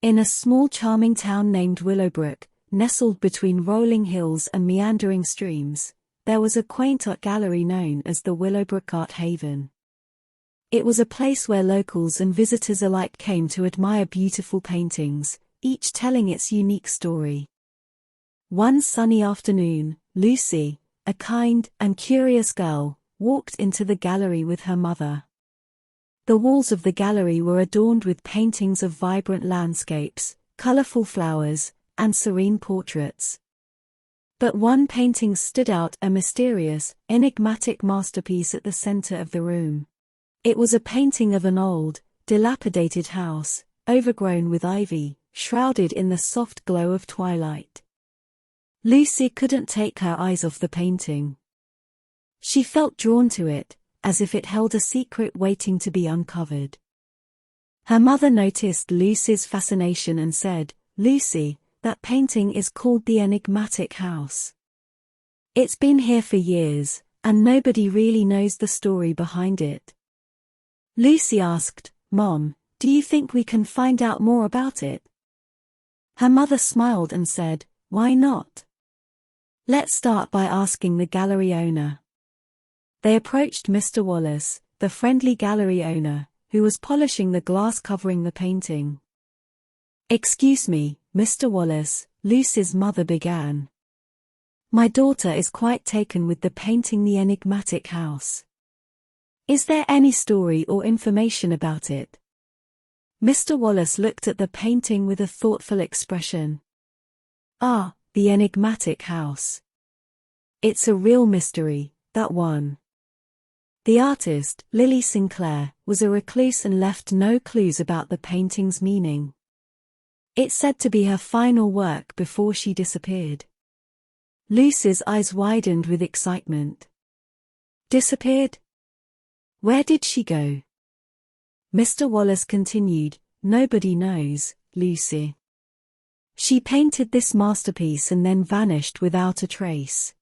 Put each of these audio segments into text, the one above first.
In a small charming town named Willowbrook, nestled between rolling hills and meandering streams, there was a quaint art gallery known as the Willowbrook Art Haven. It was a place where locals and visitors alike came to admire beautiful paintings, each telling its unique story. One sunny afternoon, Lucy, a kind and curious girl, walked into the gallery with her mother. The walls of the gallery were adorned with paintings of vibrant landscapes, colorful flowers, and serene portraits. But one painting stood out, a mysterious, enigmatic masterpiece at the center of the room. It was a painting of an old, dilapidated house, overgrown with ivy, shrouded in the soft glow of twilight. Lucy couldn't take her eyes off the painting. She felt drawn to it, as if it held a secret waiting to be uncovered. Her mother noticed Lucy's fascination and said, "Lucy, that painting is called the Enigmatic House. It's been here for years, and nobody really knows the story behind it." Lucy asked, "Mom, do you think we can find out more about it?" Her mother smiled and said, "Why not? Let's start by asking the gallery owner." They approached Mr. Wallace, the friendly gallery owner, who was polishing the glass covering the painting. "Excuse me, Mr. Wallace," Lucy's mother began. "My daughter is quite taken with the painting The Enigmatic House. Is there any story or information about it?" Mr. Wallace looked at the painting with a thoughtful expression. "Ah, The Enigmatic House. It's a real mystery, that one." The artist, Lily Sinclair, was a recluse and left no clues about the painting's meaning. It's said to be her final work before she disappeared. Lucy's eyes widened with excitement. "Disappeared? Where did she go?" Mr. Wallace continued, "Nobody knows, Lucy. She painted this masterpiece and then vanished without a trace.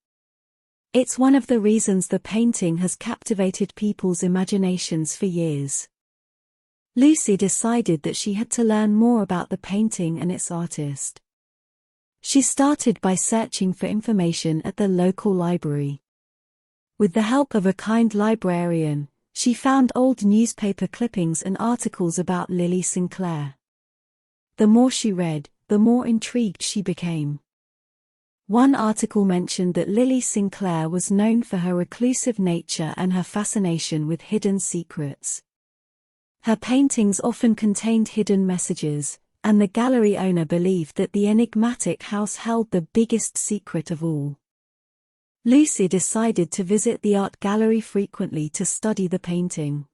It's one of the reasons the painting has captivated people's imaginations for years." Lucy decided that she had to learn more about the painting and its artist. She started by searching for information at the local library. With the help of a kind librarian, she found old newspaper clippings and articles about Lily Sinclair. The more she read, the more intrigued she became. One article mentioned that Lily Sinclair was known for her reclusive nature and her fascination with hidden secrets. Her paintings often contained hidden messages, and the gallery owner believed that the enigmatic house held the biggest secret of all. Lucy decided to visit the art gallery frequently to study the painting.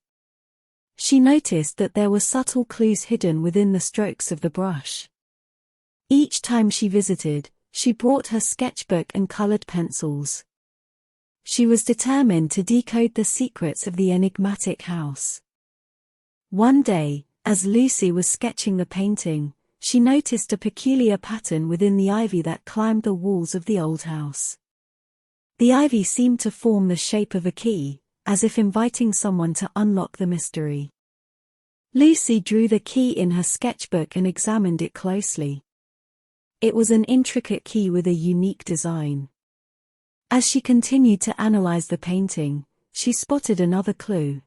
She noticed that there were subtle clues hidden within the strokes of the brush. Each time she visited, she brought her sketchbook and colored pencils. She was determined to decode the secrets of the enigmatic house. One day, as Lucy was sketching the painting, she noticed a peculiar pattern within the ivy that climbed the walls of the old house. The ivy seemed to form the shape of a key, as if inviting someone to unlock the mystery. Lucy drew the key in her sketchbook and examined it closely. It was an intricate key with a unique design. As she continued to analyze the painting, she spotted another clue.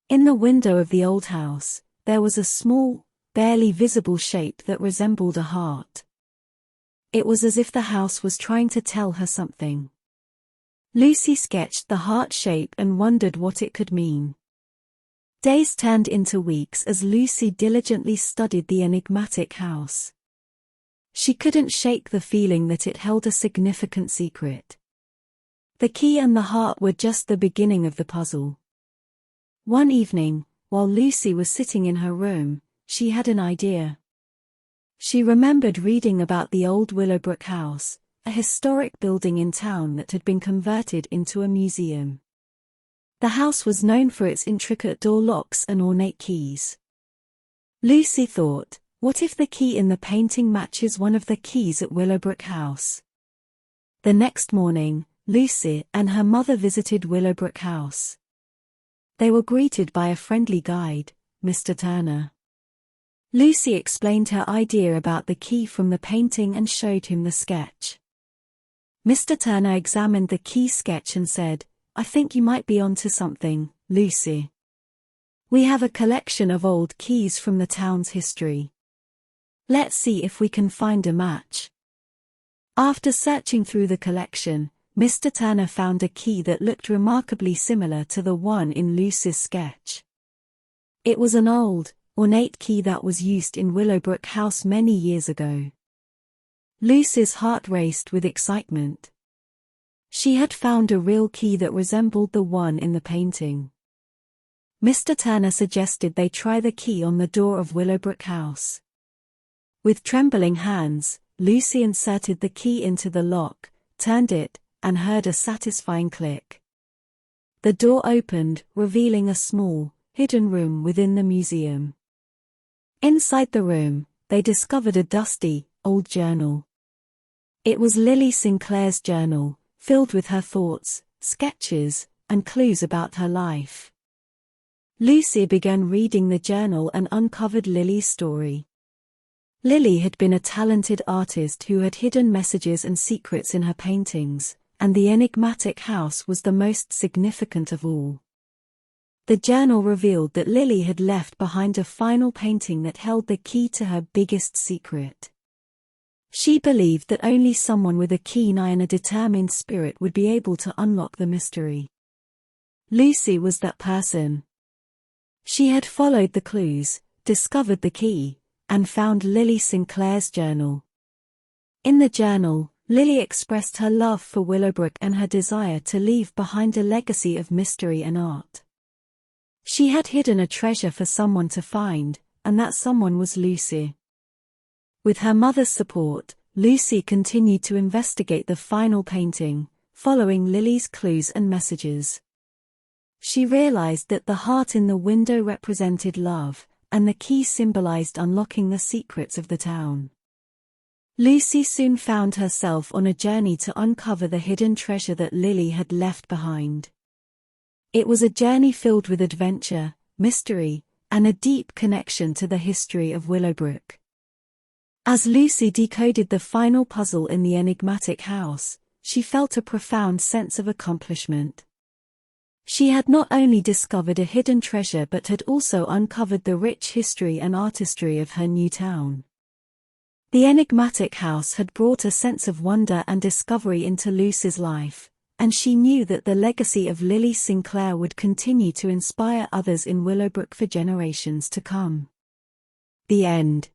In the window of the old house, there was a small, barely visible shape that resembled a heart. It was as if the house was trying to tell her something. Lucy sketched the heart shape and wondered what it could mean. Days turned into weeks as Lucy diligently studied the enigmatic house. She couldn't shake the feeling that it held a significant secret. The key and the heart were just the beginning of the puzzle. One evening, while Lucy was sitting in her room, she had an idea. She remembered reading about the old Willowbrook house, a historic building in town that had been converted into a museum. The house was known for its intricate door locks and ornate keys. Lucy thought, what if the key in the painting matches one of the keys at Willowbrook House? The next morning, Lucy and her mother visited Willowbrook House. They were greeted by a friendly guide, Mr. Turner. Lucy explained her idea about the key from the painting and showed him the sketch. Mr. Turner examined the key sketch and said, "I think you might be onto something, Lucy. We have a collection of old keys from the town's history. Let's see if we can find a match." After searching through the collection, Mr. Turner found a key that looked remarkably similar to the one in Lucy's sketch. It was an old, ornate key that was used in Willowbrook House many years ago. Lucy's heart raced with excitement. She had found a real key that resembled the one in the painting. Mr. Turner suggested they try the key on the door of Willowbrook House. With trembling hands, Lucy inserted the key into the lock, turned it, and heard a satisfying click. The door opened, revealing a small, hidden room within the museum. Inside the room, they discovered a dusty, old journal. It was Lily Sinclair's journal, filled with her thoughts, sketches, and clues about her life. Lucy began reading the journal and uncovered Lily's story. Lily had been a talented artist who had hidden messages and secrets in her paintings, and the enigmatic house was the most significant of all. The journal revealed that Lily had left behind a final painting that held the key to her biggest secret. She believed that only someone with a keen eye and a determined spirit would be able to unlock the mystery. Lucy was that person. She had followed the clues, discovered the key, and found Lily Sinclair's journal. In the journal, Lily expressed her love for Willowbrook and her desire to leave behind a legacy of mystery and art. She had hidden a treasure for someone to find, and that someone was Lucy. With her mother's support, Lucy continued to investigate the final painting, following Lily's clues and messages. She realized that the heart in the window represented love, and the key symbolized unlocking the secrets of the town. Lucy soon found herself on a journey to uncover the hidden treasure that Lily had left behind. It was a journey filled with adventure, mystery, and a deep connection to the history of Willowbrook. As Lucy decoded the final puzzle in the enigmatic house, she felt a profound sense of accomplishment. She had not only discovered a hidden treasure but had also uncovered the rich history and artistry of her new town. The enigmatic house had brought a sense of wonder and discovery into Lucy's life, and she knew that the legacy of Lily Sinclair would continue to inspire others in Willowbrook for generations to come. The end.